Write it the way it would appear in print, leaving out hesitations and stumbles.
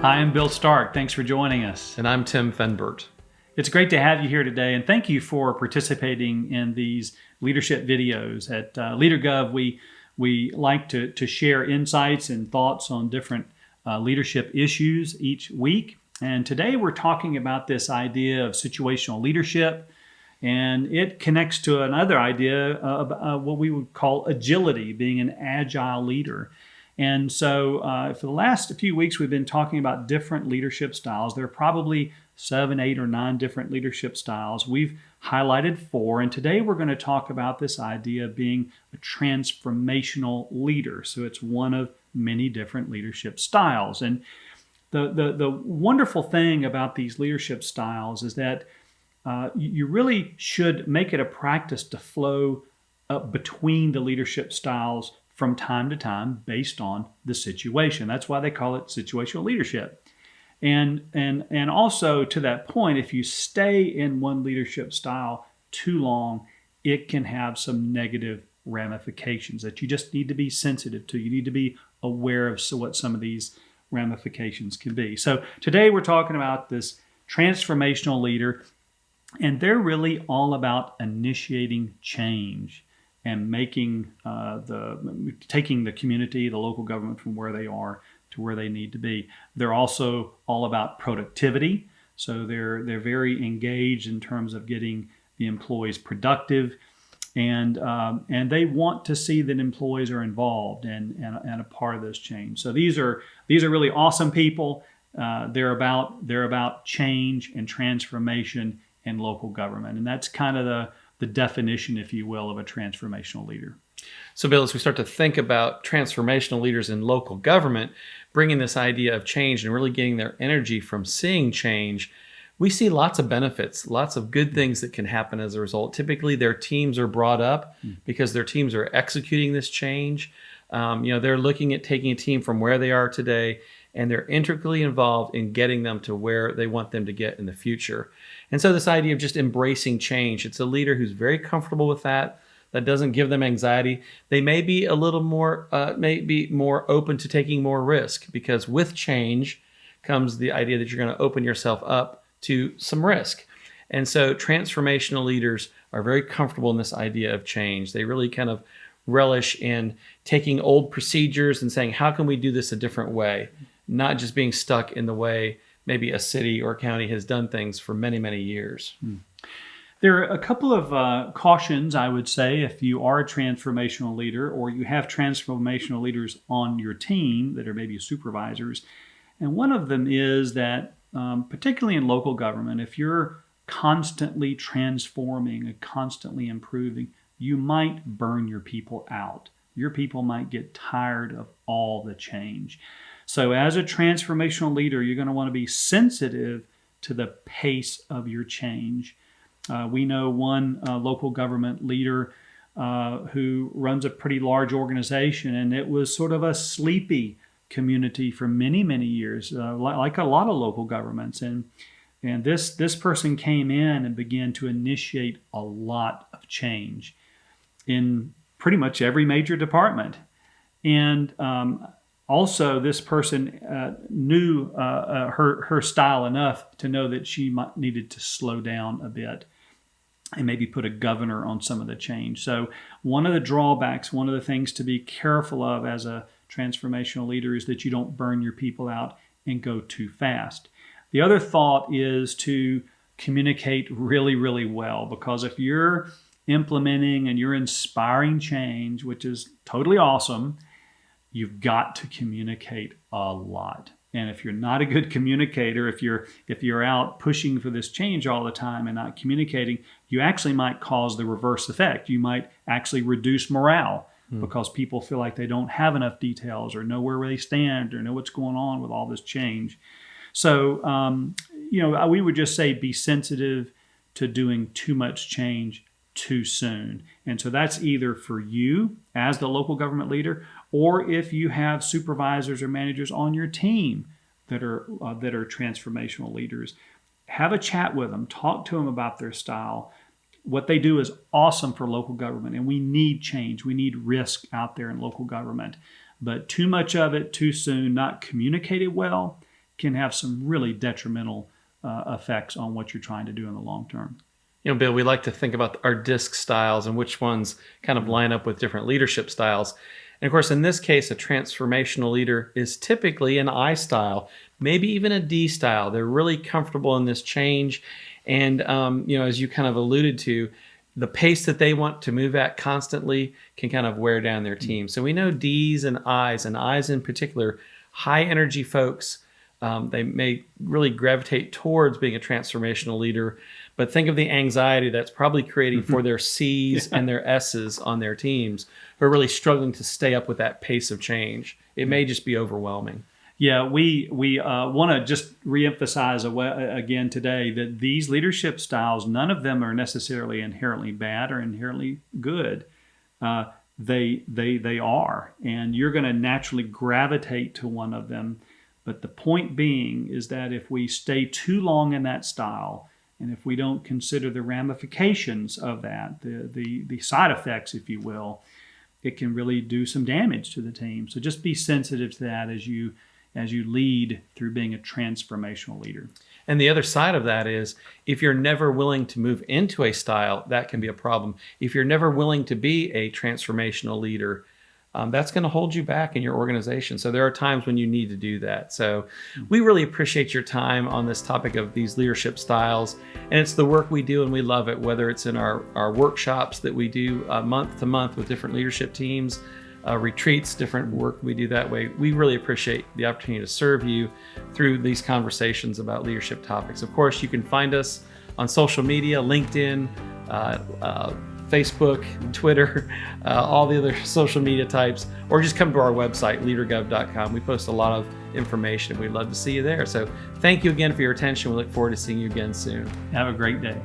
Hi, I'm Bill Stark. Thanks for joining us. And I'm Tim Fenbert. It's great to have you here today, and thank you for participating in these leadership videos. At LeaderGov, we like to share insights and thoughts on different leadership issues each week. And today we're talking about this idea of situational leadership, and it connects to another idea of what we would call agility, being an agile leader. And so for the last few weeks, we've been talking about different leadership styles. There are probably 7, 8, or 9 different leadership styles. We've highlighted 4, and today we're going to talk about this idea of being a transformational leader. So it's one of many different leadership styles. And the wonderful thing about these leadership styles is that you really should make it a practice to flow between the leadership styles from time to time based on the situation. That's why they call it situational leadership. And also to that point, if you stay in one leadership style too long, it can have some negative ramifications that you just need to be sensitive to. You need to be aware of what some of these ramifications can be. So today we're talking about this transformational leader, and they're really all about initiating change and making taking the community, the local government from where they are to where they need to be. They're also all about productivity. So they're very engaged in terms of getting the employees productive, and they want to see that employees are involved and a part of this change. So these are really awesome people. They're about change and transformation in local government, and that's kind of the definition, if you will, of a transformational leader. So Bill, as we start to think about transformational leaders in local government, bringing this idea of change and really getting their energy from seeing change, we see lots of benefits, lots of good things that can happen as a result. Typically, their teams are brought up because their teams are executing this change. They're looking at taking a team from where they are today, and they're intricately involved in getting them to where they want them to get in the future. And so this idea of just embracing change, it's a leader who's very comfortable with that doesn't give them anxiety. They may be a little more, more open to taking more risk, because with change comes the idea that you're going to open yourself up to some risk. And so transformational leaders are very comfortable in this idea of change. They really kind of relish in taking old procedures and saying, how can we do this a different way? Not just being stuck in the way maybe a city or county has done things for many, many years. There are a couple of cautions, I would say, if you are a transformational leader or you have transformational leaders on your team that are maybe supervisors. And one of them is that, particularly in local government, if you're constantly transforming and constantly improving, you might burn your people out. Your people might get tired of all the change. So as a transformational leader, you're going to want to be sensitive to the pace of your change. We know one local government leader who runs a pretty large organization, and it was sort of a sleepy community for many, many years, like a lot of local governments. And this person came in and began to initiate a lot of change in pretty much every major department. And also, this person knew her style enough to know that she needed to slow down a bit and maybe put a governor on some of the change. So one of the drawbacks, one of the things to be careful of as a transformational leader is that you don't burn your people out and go too fast. The other thought is to communicate really, really well, because if you're implementing and you're inspiring change, which is totally awesome, you've got to communicate a lot. And if you're not a good communicator, if you're out pushing for this change all the time and not communicating, you actually might cause the reverse effect. You might actually reduce morale because people feel like they don't have enough details or know where they stand or know what's going on with all this change. So, we would just say be sensitive to doing too much change too soon. And so that's either for you as the local government leader, or if you have supervisors or managers on your team that are transformational leaders, have a chat with them, talk to them about their style. What they do is awesome for local government, and we need change. We need risk out there in local government. But too much of it too soon, not communicated well, can have some really detrimental effects on what you're trying to do in the long term. Bill, we like to think about our DISC styles and which ones kind of line up with different leadership styles. And of course, in this case, a transformational leader is typically an I style, maybe even a D style. They're really comfortable in this change. And, as you kind of alluded to, the pace that they want to move at constantly can kind of wear down their team. So we know D's and I's in particular, high energy folks, they may really gravitate towards being a transformational leader, but think of the anxiety that's probably creating for their C's and their S's on their teams who are really struggling to stay up with that pace of change. It may just be overwhelming. Yeah, we want to just reemphasize again today that these leadership styles, none of them are necessarily inherently bad or inherently good. They are, and you're going to naturally gravitate to one of them. But the point being is that if we stay too long in that style, and if we don't consider the ramifications of that, the side effects, if you will, it can really do some damage to the team. So just be sensitive to that as you lead through being a transformational leader. And the other side of that is if you're never willing to move into a style, that can be a problem. If you're never willing to be a transformational leader, that's going to hold you back in your organization. So there are times when you need to do that. So we really appreciate your time on this topic of these leadership styles. And it's the work we do and we love it, whether it's in our workshops that we do month to month with different leadership teams, retreats, different work we do that way. We really appreciate the opportunity to serve you through these conversations about leadership topics. Of course, you can find us on social media, LinkedIn, Facebook, Twitter, all the other social media types, or just come to our website, LeaderGov.com. We post a lot of information. We'd love to see you there. So thank you again for your attention. We look forward to seeing you again soon. Have a great day.